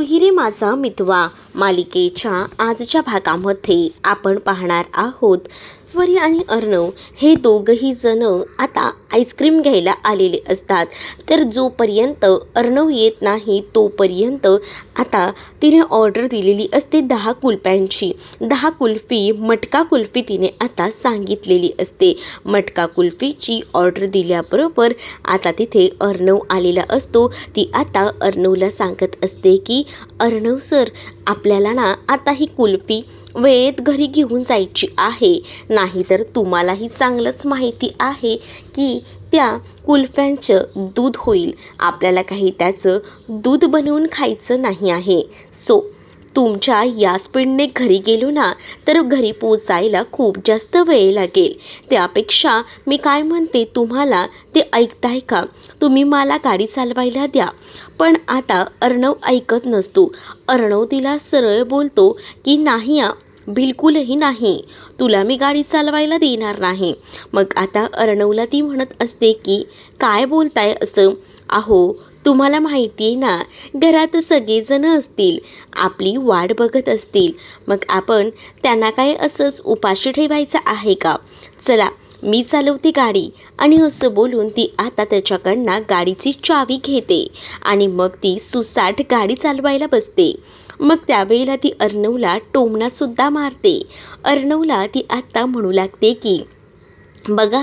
हिरे माझा मितवा मालिकेच्या आजच्या भागामध्ये आपण पाहणार आहोत ऐश्वर्या आणि अर्णव हे दोघंही जण आता आईस्क्रीम घ्यायला आलेले असतात. तर जोपर्यंत अर्णव येत नाही तोपर्यंत आता तिने ऑर्डर दिलेली असते 10 कुल्फ्यांची. 10 कुल्फी मटका कुल्फी तिने आता सांगितलेली असते. मटका कुल्फीची ऑर्डर दिल्याबरोबर आता तिथे अर्णव आलेला असतो. ती आता अर्णवला सांगत असते की अर्णव सर, आपल्याला ना आता ही कुल्फी वेळेत घरी घेऊन जायची आहे, नाहीतर तुम्हालाही चांगलंच माहिती आहे की त्या कुल्फ्यांचं दूध होईल. आपल्याला काही त्याचं दूध बनवून खायचं नाही आहे. सो तुमच्या या स्पीडने घरी गेलो ना तर घरी पोचायला खूप जास्त वेळ लागेल. त्यापेक्षा मी काय म्हणते तुम्हाला ते ऐकताय का? तुम्ही मला गाडी चालवायला द्या. पण आता अर्णव ऐकत नसतो. अर्णव तिला सरळ बोलतो की नाही, बिलकुलही नाही, तुला मी गाडी चालवायला देणार नाही. मग आता अर्णवला ती म्हणत असते की काय बोलताय असं? अहो, तुम्हाला माहिती आहे ना, घरात सगळेजण असतील, आपली वाट बघत असतील, मग आपण त्यांना काय असंच उपाशी ठेवायचं आहे का? चला, मी चालवते गाडी. आणि असं बोलून ती आता त्याच्याकडनं गाडीची चावी घेते आणि मग ती सुसाट गाडी चालवायला बसते. मग त्यावेळेला ती अर्णवला टोमणासुद्धा मारते. अर्णवला ती आत्ता म्हणू लागते की बघा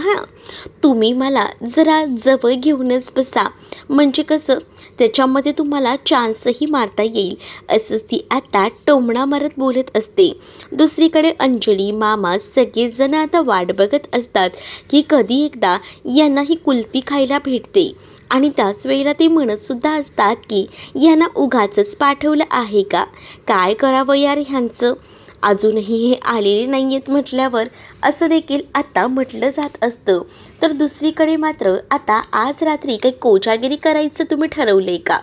तुम्ही मला जरा जवळ घेऊनच बसा, म्हणजे कसं त्याच्यामध्ये तुम्हाला चान्सही मारता येईल, असंच ती आता टोमणा मारत बोलत असते. दुसरीकडे अंजली, मामा सगळेजण आता वाट बघत असतात की कधी एकदा यांना ही कुल्फी खायला भेटते. आणि त्याच वेळेला ते म्हणतसुद्धा असतात की यांना उगाचच पाठवलं आहे का? काय करावं यार ह्यांचं, अजूनही हे आलेले नाही आहेत म्हटल्यावर असं देखील आता म्हटलं जात असतं. तर दुसरीकडे मात्र आता आज रात्री काही कोजागिरी करायचं तुम्ही ठरवलं आहे का,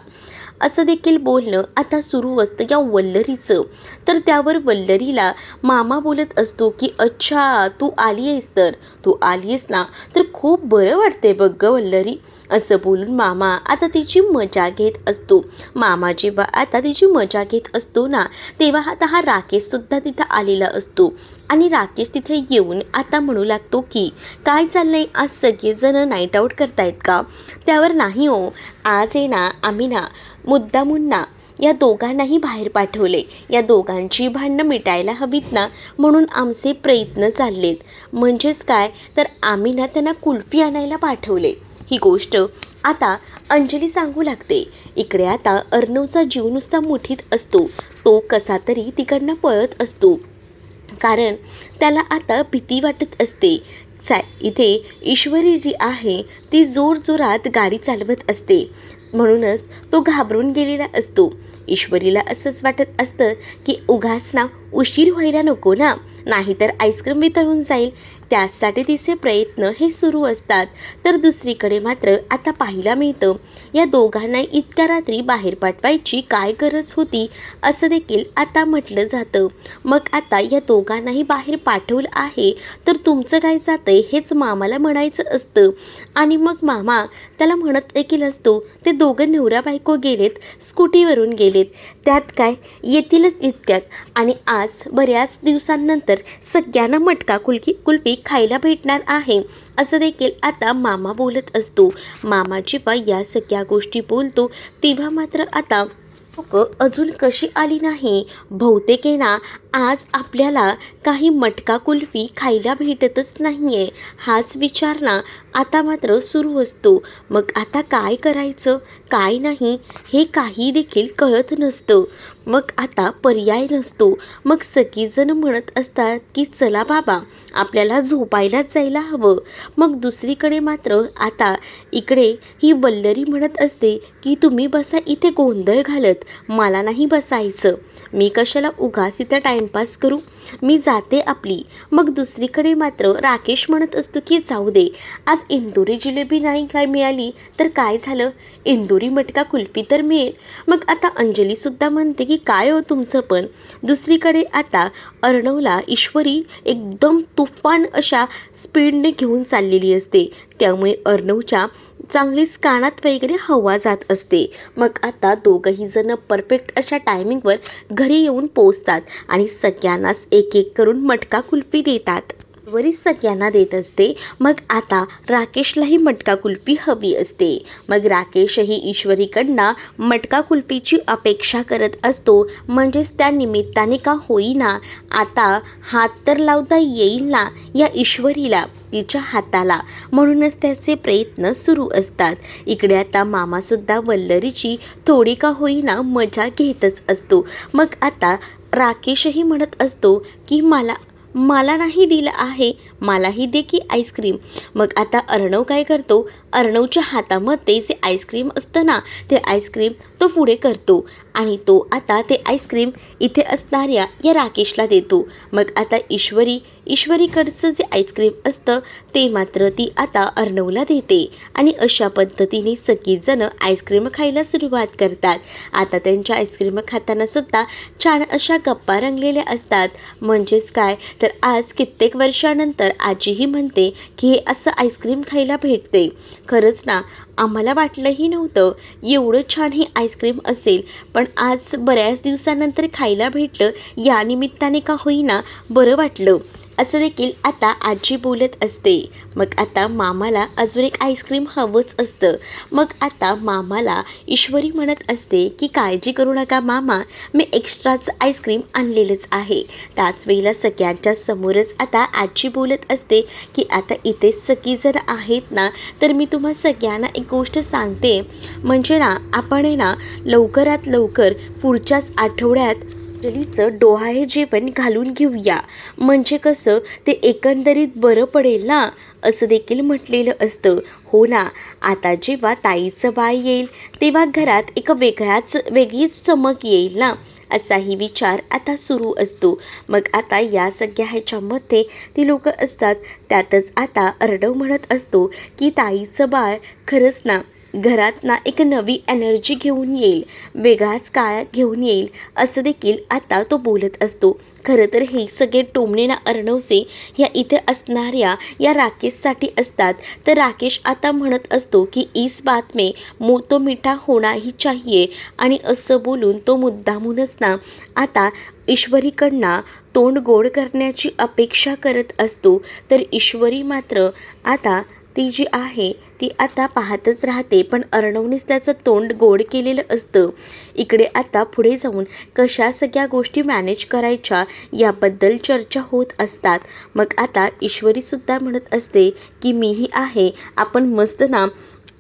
असं देखील बोलणं आता सुरू असतं या वल्लरीचं. तर त्यावर वल्लरीला मामा बोलत असतो की अच्छा, तू आली आहेस, तर तू आली आहेस ना, तर खूप बरं वाटते बघ गं वल्लरी, असं बोलून मामा आता तिची मजा घेत असतो. मामा जेव्हा आता तिची मजा घेत असतो ना, तेव्हा आता हा राकेशसुद्धा तिथं आलेला असतो. आणि राकेश तिथे येऊन आता म्हणू लागतो की काय चाललंय, आज सगळेजण नाईट आऊट करतायत का? त्यावर नाही हो, आज आहे ना आम्ही ना मुद्दामून ना या दोघांनाही बाहेर पाठवले, या दोघांची भांडणं मिटायला हवीत ना, म्हणून आमचे प्रयत्न चाललेत. म्हणजेच काय, तर आम्ही ना त्यांना कुल्फी आणायला पाठवले. ही गोष्ट आता अंजली सांगू लागते. इकडे आता अर्णवचा जीव नुसता मुठीत असतो. तो कसा तरी तिकडनं पळत असतो, कारण त्याला आता भीती वाटत असते. इथे ईश्वरी जी आहे ती जोरजोरात गाडी चालवत असते, म्हणूनच तो घाबरून गेलेला असतो. ईश्वरीला असंच वाटत असतं की उगाच ना उशीर व्हायला नको ना, नाहीतर आईस्क्रीम वितळून जाईल. त्यासाठी तिचे प्रयत्न हे सुरू असतात. तर दुसरीकडे मात्र आता पाहायला मिळतं या दोघांना इतक्या रात्री बाहेर पाठवायची काय गरज होती, असं देखील आता म्हटलं जातं. मग आता या दोघांनाही बाहेर पाठवलं आहे, तर तुमचं काय जातं आहे हेच मामाला म्हणायचं असतं. आणि मग मामा त्याला म्हणत देखील असतो, ते दोघं नवरा बायको गेलेत, स्कूटीवरून गेलेत, त्यात काय, येतीलच इतक्यात. आणि आज बऱ्याच दिवसांनंतर सगळ्यांना मटका कुल्फी खायला भेटणार आहे, असं देखील आता मामा बोलत असतो. मामा जेव्हा या सगळ्या गोष्टी बोलतो तेव्हा मात्र आता अजून कशी आली नाही, बहुतेक आहे ना आज आपल्याला काही मटका कुल्फी खायला भेटतच नाही आहे, हाच विचार ना आता मात्र सुरू असतो. मग आता काय करायचं काय नाही हे काही देखील कळत नसतं. मग आता पर्याय नसतो. मग सगळीजण म्हणत असतात की चला बाबा, आपल्याला झोपायलाच जायला हवं. मग दुसरीकडे मात्र आता इकडे ही वल्लरी म्हणत असते की तुम्ही बसा इथे गोंधळ घालत, मला नाही बसायचं, मी कशाला उगाच इथं टाईमपास करू, मी जाते आपली. मग दुसरीकडे मात्र राकेश म्हणत असतो की जाऊ दे, आज इंदोरी जिलेबी नाही काय मिळाली तर काय झालं, इंदोरी मटका कुल्फी तर मिळेल. मग आता अंजलीसुद्धा म्हणते की काय हो तुमचं पण. दुसरीकडे आता अर्णवला ईश्वरी एकदम तुफान अशा स्पीडने घेऊन चाललेली असते. त्यामुळे अर्णवच्या चांगलीच कानात वगैरे हवा जात असते. मग आता दोघंही जण परफेक्ट अशा टायमिंगवर घरी येऊन पोचतात आणि सगळ्यांनाच एक एक करून मटका कुल्फी देतात. वरील सगळ्यांना देत असते. मग आता राकेशलाही मटका कुल्फी हवी असते. मग राकेशही ईश्वरीकडनं मटका कुल्फीची अपेक्षा करत असतो. म्हणजेच त्या निमित्ताने का होईना आता हात तर लावता येईल ना या ईश्वरीला, तिच्या हाताला, म्हणूनच त्याचे प्रयत्न सुरू असतात. इकडे आता मामासुद्धा वल्लरीची थोडी का होईना मजा घेतच असतो. मग आता राकेशही म्हणत असतो की मला नाही दिलं आहे, मलाही दे की आईस्क्रीम. मग आता अर्णव काय करतो, अर्णवच्या हातामध्ये जे आईस्क्रीम असतं ना ते आईस्क्रीम तो पुढे करतो आणि तो आता ते आईस्क्रीम इथे असणाऱ्या या राकेशला देतो. मग आता ईश्वरीकडचं जे आईस्क्रीम असतं ते मात्र ती आता अर्णवला देते आणि अशा पद्धतीने सगळीजणं आईस्क्रीम खायला सुरुवात करतात. आता त्यांच्या आईस्क्रीम खाताना सुद्धा छान अशा गप्पा रंगलेल्या असतात. म्हणजेच काय तर आज कित्येक वर्षानंतर आजीही म्हणते की हे असं आईस्क्रीम खायला भेटते. खरंच ना, आम्हाला वाटलंही नव्हतं एवढं छान हे आईस्क्रीम असेल, पण आज बऱ्याच दिवसानंतर खायला भेटलं, या निमित्ताने का होईना बरं वाटलं, असं देखील आता आजी बोलत असते. मग आता मामाला अजून एक आईस्क्रीम हवंच असतं. मग आता मामाला ईश्वरी म्हणत असते की काळजी करू नका मामा, मी एक्स्ट्राच आईस्क्रीम आणलेलंच आहे. त्याच वेळेला सगळ्यांच्या समोरच आता आजी बोलत असते की आता इथे सगळीजण आहेत ना, तर मी तुम्हा सगळ्यांना एक गोष्ट सांगते, म्हणजे ना आपण आहे ना लवकरात लवकर पुढच्याच आठवड्यात अंजलीचं डोहाळे जेवण घालून घेऊया, म्हणजे कसं ते एकंदरीत बरं पडेल ना, असं देखील म्हटलेलं असतं. हो ना, आता जेव्हा ताईचं बाळ येईल तेव्हा घरात एक वेगळीच चमक येईल ना, असाही विचार आता सुरू असतो. मग आता या सगळ्या ह्याच्यामध्ये ती लोक असतात. त्यातच आता अर्णव म्हणत असतो की ताईचं बाळ खरंच ना घरात ना एक नवी एनर्जी घेऊन येईल, वेगळाच काळ घेऊन येईल, असं देखील आता तो बोलत असतो. खरं तर हे सगळे टोमणे ना अर्णवचे या इथे असणाऱ्या या राकेशसाठी असतात. तर राकेश आता म्हणत असतो की इस बात में मुँह तो मीठा होना ही चाहिए, आणि असं बोलून तो मुद्दामूनच ना आता ईश्वरीकडनं तोंड गोड करण्याची अपेक्षा करत असतो. तर ईश्वरी मात्र आता ती जी आहे ती आता पाहतच राहते, पण अर्णवनेच त्याचं तोंड गोड केलेलं असतं. इकडे आता पुढे जाऊन कशा सगळ्या गोष्टी मॅनेज करायच्या याबद्दल चर्चा होत असतात. मग आता ईश्वरीसुद्धा म्हणत असते की मीही आहे, आपण मस्त ना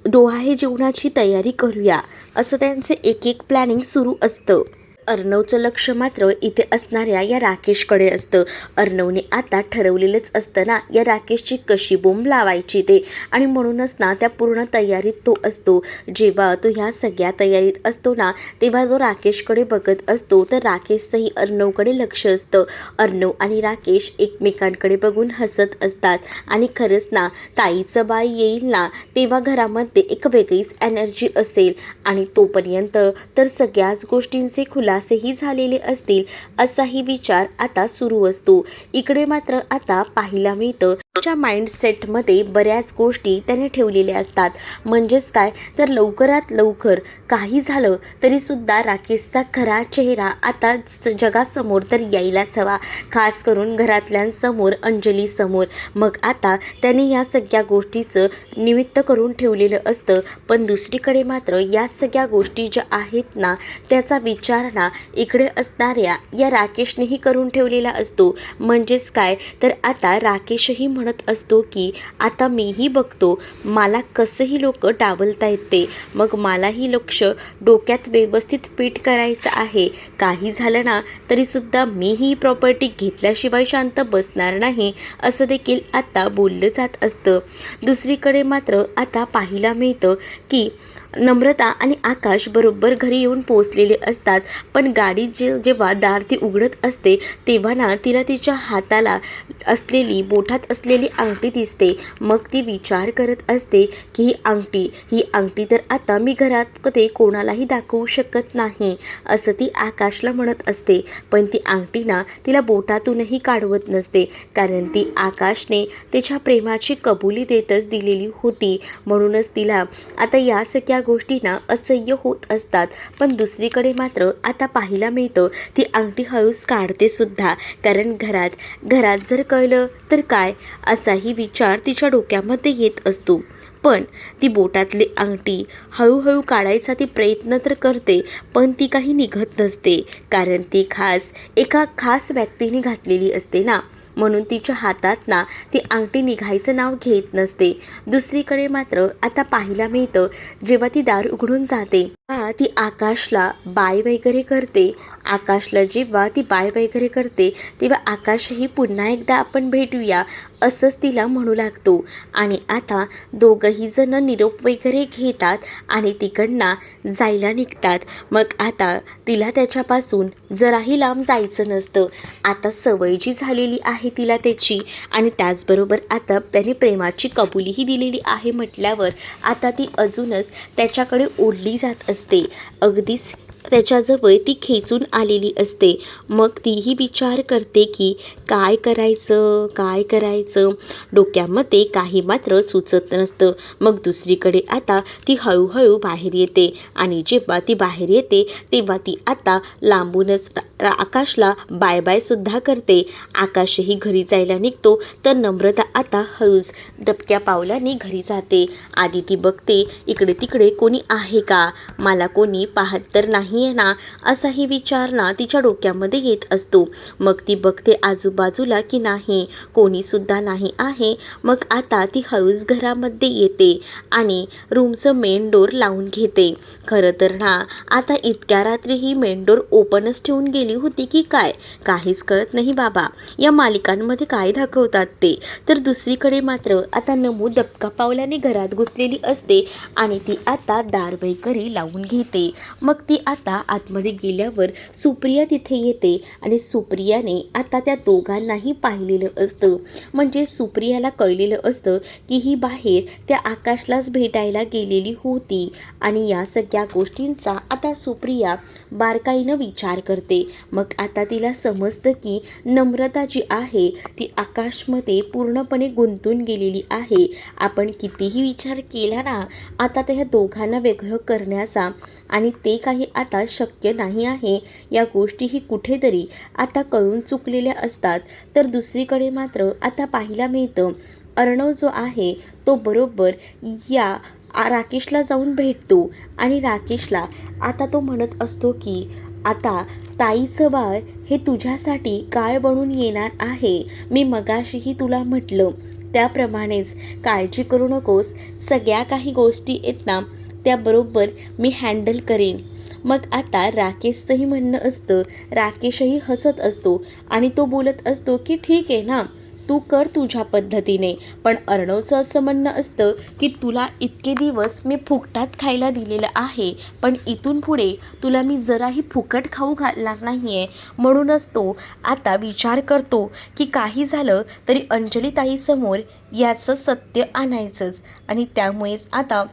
डोहाळे जेवणाची तयारी करूया, असं त्यांचे एक एक प्लॅनिंग सुरू असतं. अर्णवचं लक्ष मात्र इथे असणाऱ्या या राकेशकडे असतं. अर्णवने आता ठरवलेलंच असतं ना या राकेशची कशी बोंब लावायची ते, आणि म्हणूनच ना त्या पूर्ण तयारीत तो असतो. जेव्हा तो ह्या सगळ्या तयारीत असतो ना तेव्हा तो राकेशकडे बघत असतो. तर राकेशचंही अर्णवकडे लक्ष असतं. अर्णव आणि राकेश एकमेकांकडे बघून हसत असतात. आणि खरंच ना ताईचं बाळ येईल ना तेव्हा घरामध्ये एक वेगळीच एनर्जी असेल, आणि तोपर्यंत तर सगळ्याच गोष्टींचे खुलासेही झालेले असतील, असाही विचार आता सुरू असतो. इकडे मात्र आता पाहायला मिळतं त्याच्या माइंडसेटमध्ये बऱ्याच गोष्टी त्याने ठेवलेल्या असतात. म्हणजेच काय तर लवकरात लवकर काही झालं तरीसुद्धा राकेशचा खरा चेहरा आता जगासमोर तर यायलाच हवा, खास करून घरातल्यांसमोर, अंजलीसमोर. मग आता त्याने या सगळ्या गोष्टीचं निमित्त करून ठेवलेलं असतं. पण दुसरीकडे मात्र या सगळ्या गोष्टी ज्या आहेत ना त्याचा विचार ना इकडे असणाऱ्या या राकेशनेही करून ठेवलेला असतो. म्हणजेच काय तर आता राकेशही म्हणत असतो की आता मीही बघतो मला कसंही लोक डावलतायत ते, मग मलाही लक्ष डोक्यात व्यवस्थित फिट करायचं आहे. काही झालं ना तरीसुद्धा मी ही प्रॉपर्टी घेतल्याशिवाय शांत बसणार नाही, असं देखील आता बोललं जात असतं. दुसरीकडे मात्र आता पाहायला मिळतं की नम्रता आणि आकाश बरोबर घरी येऊन पोचलेले असतात. पण गाडी जेव्हा दार ती उघडत असते तेव्हा ना तिला तिच्या हाताला असलेली बोटात असलेली अंगठी दिसते. मग ती विचार करत असते की ही अंगठी तर आता मी घरात कधी कोणालाही दाखवू शकत नाही असं ती आकाशला म्हणत असते. पण ती अंगठी ना तिला बोटातूनही काढवत नसते, कारण ती आकाशने तिच्या प्रेमाची कबुली देतच दिलेली होती. म्हणूनच तिला आता या सगळ्या गोष्टींना असह्य होत असतात. पण दुसरीकडे मात्र आता पाहायला मिळतं ती अंगठी हळूच काढते सुद्धा, कारण घरात जर कळलं तर काय असाही विचार तिच्या डोक्यामध्ये येत असतो. पण ती बोटातली अंगठी हळूहळू काढायचा ती प्रयत्न तर करते, पण ती काही निघत नसते, कारण ती एका खास व्यक्तीने घातलेली असते ना, म्हणून तिच्या हातात ना ती अंगठी निघायचं नाव घेत नसते. दुसरीकडे मात्र आता पाहायला मिळतं जेव्हा ती दार उघडून जाते ती आकाशला बाय वगैरे करते. आकाशला जेव्हा ती बाय वगैरे करते तेव्हा आकाशही पुन्हा एकदा आपण भेटूया असंच तिला म्हणू लागतो. आणि आता दोघंही जण निरोप वगैरे घेतात आणि तिकडनं जायला निघतात. मग आता तिला त्याच्यापासून जराही लांब जायचं नसतं. आता सवय जी झालेली आहे तिला त्याची, आणि त्याचबरोबर आता त्याने प्रेमाची कबुलीही दिलेली आहे म्हटल्यावर आता ती अजूनच त्याच्याकडे ओढली जात असते. अगदीच त्याच्याजवळ ती खेचून आलेली असते. मग तीही विचार करते की काय करायचं डोक्यामध्ये काही मात्र सुचत नसतं. मग दुसरीकडे आता ती हळूहळू बाहेर येते, आणि जेव्हा ती बाहेर येते तेव्हा ती आता लांबूनच आकाशला बाय बाय सुद्धा करते. आकाशही घरी जायला निघतो तर नम्रता आता हळूच दबक्या पावलांनी घरी जाते. आधी ती बघते इकडे तिकडे कोणी आहे का, मला कोणी पाहत तर नाही आहे ना असाही विचार ना तिच्या डोक्यामध्ये येत असतो. मग ती बघते आजूबाजूला की नाही, कोणी सुद्धा नाही आहे. मग आता ती हळूच घरामध्ये येते आणि रूमचं मेन डोर लावून घेते. खरं तर ना आता इतक्या रात्री ही मेन डोर ओपनच ठेवून गेली होती की काय, काहीच कळत नाही बाबा या मालिकांमध्ये काय दाखवतात ते. तर दुसरीकडे मात्र आता नमू दबका पावलाने घरात घुसलेली असते आणि ती आता दार वगैरे लावून घेते. मग ती आता आतमध्ये गेल्यावर सुप्रिया तिथे येते आणि सुप्रियाने आता त्या दोघांनाही पाहिलेलं असतं. म्हणजे सुप्रियाला कळलेलं असतं की ही बाहेर त्या आकाशलाच भेटायला गेलेली होती, आणि या सगळ्या गोष्टींचा आता सुप्रिया बारकाईनं विचार करते. मग आता तिला समजतं की नम्रता जी आहे ती आकाशमध्ये पूर्णपणे गुंतून गेलेली आहे. आपण कितीही विचार केला ना आता त्या दोघांना वेगळं करण्याचा, आणि ते काही आता शक्य नाही आहे. या गोष्टीही कुठेतरी आता कळून चुकलेल्या असतात. तर दुसरीकडे मात्र आता पाहायला मिळतं अर्णव जो आहे तो बरोबर या राकेशला जाऊन भेटतो, आणि राकेशला आता तो म्हणत असतो की आता ताईचं बाळ हे तुझ्यासाठी काय बनून येणार आहे. मी मगाशीही तुला म्हटलं त्याप्रमाणेच काळजी करू नकोस, सगळ्या काही गोष्टी आहेत ना त्याबरोबर मी हँडल करेन. मग आता राकेशचंही म्हणणं असतं, राकेशही हसत असतो आणि तो बोलत असतो की ठीक आहे ना तू कर तुझ्या पद्धतीने. पण अर्णवचं असं म्हणणं असतं की तुला इतके दिवस मी फुकटात खायला दिलेलं आहे, पण इथून पुढे तुला मी जराही फुकट खाऊ घालणार नाही आहे. म्हणूनच तो आता विचार करतो की काही झालं तरी अंजली ताईसमोर याचं सत्य आणायचंच, आणि त्यामुळेच आता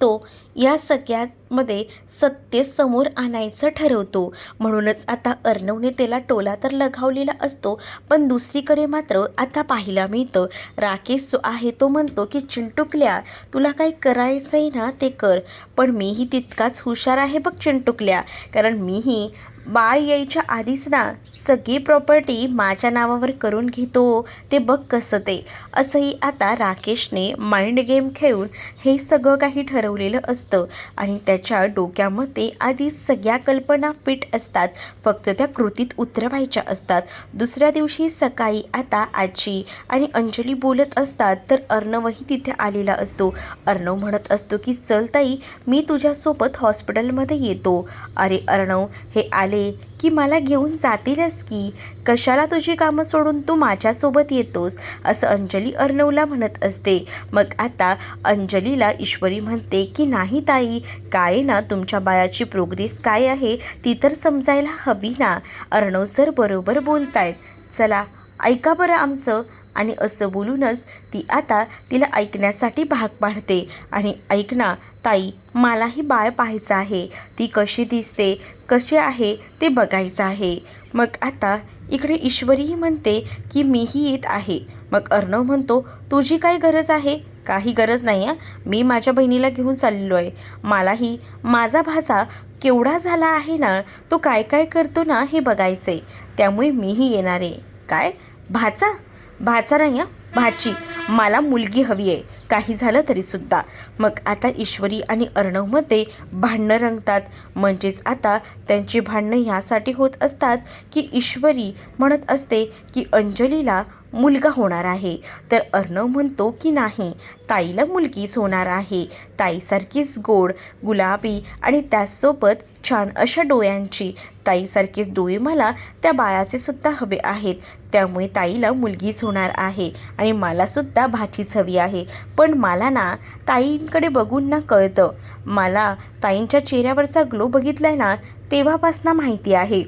तो या सगळ्यामध्ये सत्य समोर आणायचं ठरवतो. म्हणूनच आता अर्णवने त्याला टोला तर लगावलेला असतो. पण दुसरीकडे मात्र आता पाहायला मिळतं राकेश जो आहे तो म्हणतो की चिंटुकल्या तुला काय करायचं आहे ना ते कर, पण मीही तितकाच हुशार आहे बघ चिंटुकल्या, कारण मीही बाळ यायच्या आधीच ना सगळी प्रॉपर्टी माझ्या नावावर करून घेतो, ते बघ कसं ते. असंही आता राकेशने माइंड गेम खेळून हे सगळं काही ठरवलेलं असतं, आणि त्याच्या डोक्यामध्ये आधी सगळ्या कल्पना फिट असतात, फक्त त्या कृतीत उतरवायच्या असतात. दुसऱ्या दिवशी सकाळी आता आजी आणि अंजली बोलत असतात तर अर्णवही तिथे आलेला असतो. अर्णव म्हणत असतो की चल ताई, मी तुझ्यासोबत हॉस्पिटलमध्ये येतो. अरे अर्णव, हे आले की मला घेऊन जातीलच की, कशाला तुझी कामं सोडून तू माझ्यासोबत येतोस, असं अंजली अर्णवला म्हणत असते. मग आता अंजलीला ईश्वरी म्हणते की नाही ताई, काय ना तुमच्या बाळाची प्रोग्रेस काय आहे ती तर समजायला हवी ना. अर्णव सर बरोबर बोलतायत, चला ऐका बरं आमचं. आणि असं बोलूनच ती आता तिला ऐकण्यासाठी भाग पाडते. आणि ऐक ना ताई, मलाही बाळ पाहायचं आहे, ती कशी दिसते कशी आहे ते बघायचं आहे. मग आता इकडे ईश्वरीही म्हणते की मीही येत आहे. मग अर्णव म्हणतो तुझी काय गरज आहे? काही गरज नाही आहे, मी माझ्या बहिणीला घेऊन चाललो आहे. मलाही माझा भाचा केवढा झाला आहे ना, तो काय काय करतो ना हे बघायचं आहे, त्यामुळे मीही येणार आहे. काय भाचा? भाचा नाही, भाची, मला मुलगी हवी आहे, काही झालं तरीसुद्धा. मग आता ईश्वरी आणि अर्णवमध्ये भांडणं रंगतात. म्हणजेच आता त्यांची भांडणं ह्यासाठी होत असतात की ईश्वरी म्हणत असते की अंजलीला मुलगा होणार आहे, तर अर्णव म्हणतो की नाही, ताईला मुलगीच होणार आहे. ताईसारखीच गोड, गुलाबी आणि त्याचसोबत छान अशा डोळ्यांची, ताईसारखेच डोळे मला त्या बाळाचे सुद्धा हवे आहेत, त्यामुळे ताईला मुलगीच होणार आहे आणि मलासुद्धा भाचीच हवी आहे. पण मला ना ताईंकडे बघून ना कळतं, मला ताईंच्या चेहऱ्यावरचा ग्लो बघितलाय ना तेव्हापासून माहिती आहे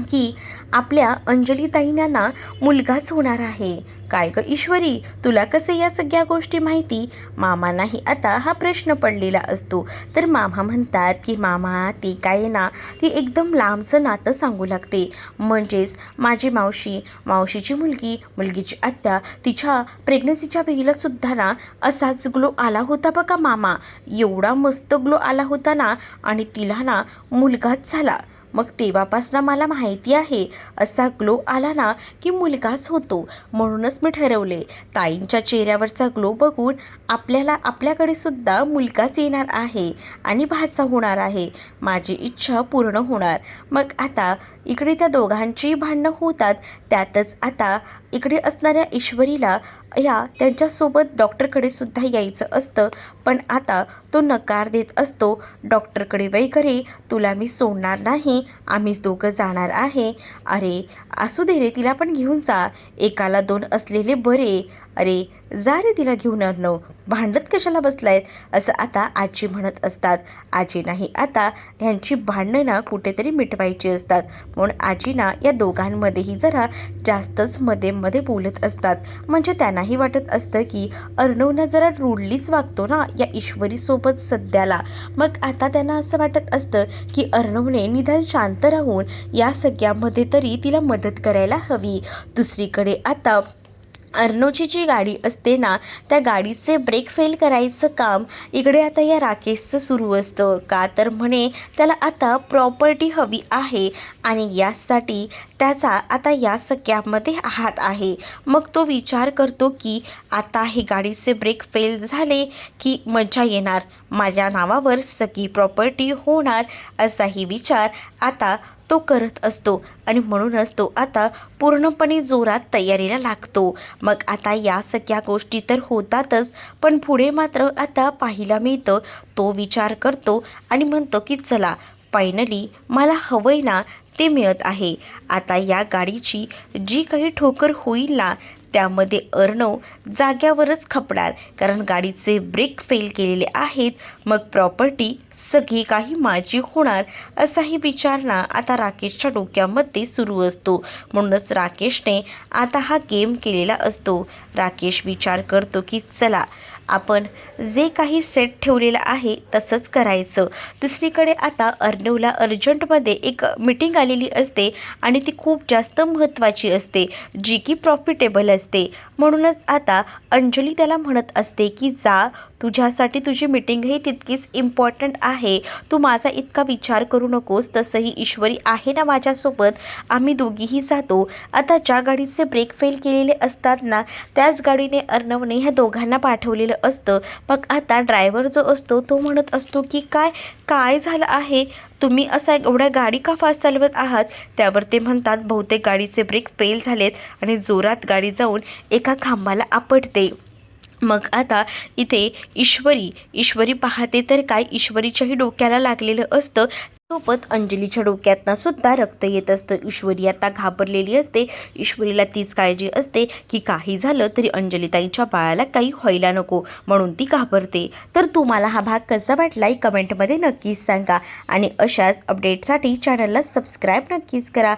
की आपल्या अंजली ताईंना ना मुलगाच होणार आहे. काय ग ईश्वरी, तुला कसे या सगळ्या गोष्टी माहिती? मामांनाही आता हा प्रश्न पडलेला असतो. तर मामा म्हणतात की मामा, ती काय ना ती एकदम लांबचं नातं सांगू लागते. म्हणजेच माझी मावशी, मावशीची मुलगी, मुलगीची आत्या, तिच्या प्रेग्नन्सीच्या वेळेला सुद्धा ना असाच ग्लो आला होता बघा मामा, एवढा मस्त ग्लो आला होता ना, आणि तिला ना मुलगाच झाला. मग तेव्हापासून मला माहिती आहे असा ग्लो आला ना की मुलगाच होतो. म्हणूनच मी ठरवले ताईंच्या चेहऱ्यावरचा ग्लो बघून आपल्याला आपल्याकडे सुद्धा मुलगाच येणार आहे आणि भाचा होणार आहे, माझी इच्छा पूर्ण होणार. मग आता इकडे त्या दोघांची भांडणं होतात. त्यातच आता इकडे असणाऱ्या ईश्वरीला या त्यांच्यासोबत डॉक्टरकडे सुद्धा यायचं असतं, पण आता तो नकार देत असतो. डॉक्टरकडे वगैरे तुला मी सोडणार नाही, आम्हीच दोघं जाणार आहे. अरे असू दे रे, तिला पण घेऊन जा, एकाला दोन असलेले बरे. अरे जा रे तिला घेऊन अर्णव, भांडत कशाला बसलायत, असं आता आजी म्हणत असतात. आजीनाही आता ह्यांची भांडणं ना कुठेतरी मिटवायची असतात, म्हणून आजीना या दोघांमध्येही जरा जास्तच मध्ये मध्ये बोलत असतात. म्हणजे त्यांनाही वाटत असतं की अर्णवनं जरा रूडलीच वागतो ना या ईश्वरीसोबत सध्याला. मग आता त्यांना असं वाटत असतं की अर्णवने निदान शांत राहून या सगळ्यामध्ये तरी तिला मदत करायला हवी. दुसरीकडे आता अर्णवची जी गाडी असते ना, त्या गाडीचे ब्रेक फेल करायचं काम इकडे आता या राकेशचं सुरू असतं. का तर म्हणे त्याला आता प्रॉपर्टी हवी आहे आणि यासाठी त्याचा आता या सगळ्यामध्ये हात आहे. मग तो विचार करतो की आता हे गाडीचे ब्रेक फेल झाले की मजा येणार, माझ्या नावावर सगळी प्रॉपर्टी होणार, असाही विचार आता तो करत असतो. आणि म्हणूनच तो आता पूर्णपणे जोरात तयारीला लागतो. मग आता या सगळ्या गोष्टी तर होतातच, पण पुढे मात्र आता पाहायला मिळतं, तो विचार करतो आणि म्हणतो की चला फायनली मला हवंय ना ते मिळत आहे. आता या गाडीची जी काही ठोकर होईल ना त्यामध्ये अर्णव जाग्यावरच खपणार, कारण गाडीचे ब्रेक फेल केलेले आहेत. मग प्रॉपर्टी सगळी काही माझी होणार, असाही विचार ना आता राकेशच्या डोक्यामध्ये सुरू असतो. म्हणूनच राकेशने आता हा गेम केलेला असतो. राकेश विचार करतो की चला आपण जे काही सेट ठेवलेलं आहे तसंच करायचं. दुसरीकडे आता अर्णवला अर्जंटमध्ये एक मीटिंग आलेली असते आणि ती खूप जास्त महत्त्वाची असते, जी की प्रॉफिटेबल असते. म्हणूनच आता अंजली त्याला म्हणत असते की जा, तुझ्यासाठी तुझी मीटिंग ही तितकीच इम्पॉर्टंट आहे, तू माझा इतका विचार करू नकोस. तसंही ईश्वरी आहे ना माझ्यासोबत, आम्ही दोघीही जातो. आता ज्या गाडीचे ब्रेक फेल केलेले असतात ना त्याच गाडीने अर्णवने ह्या दोघांना पाठवलेलं असतं. मग आता ड्रायव्हर जो असतो तो म्हणत असतो की काय झालं आहे, तुम्ही असा एवढ्या गाडी का फास्ट चालवत आहात. त्यावर ते म्हणतात बहुतेक गाडीचे ब्रेक फेल झालेत आणि जोरात गाडी जाऊन एका खांबाला आपटते. मग आता इथे ईश्वरी पाहते तर काय, ईश्वरीच्याही डोक्याला लागलेलं असतं. सोबत अंजलीच्या डोक्यातनं सुद्धा रक्त येत असतं. ईश्वरी आता घाबरलेली असते. ईश्वरीला तीच काळजी असते की काही झालं तरी अंजलीताईच्या बाळाला काही व्हायला नको, म्हणून ती घाबरते. तर तुम्हाला हा भाग कसा वाटलाय कमेंटमध्ये नक्कीच सांगा आणि अशाच अपडेटसाठी चॅनलला सबस्क्राईब नक्कीच करा.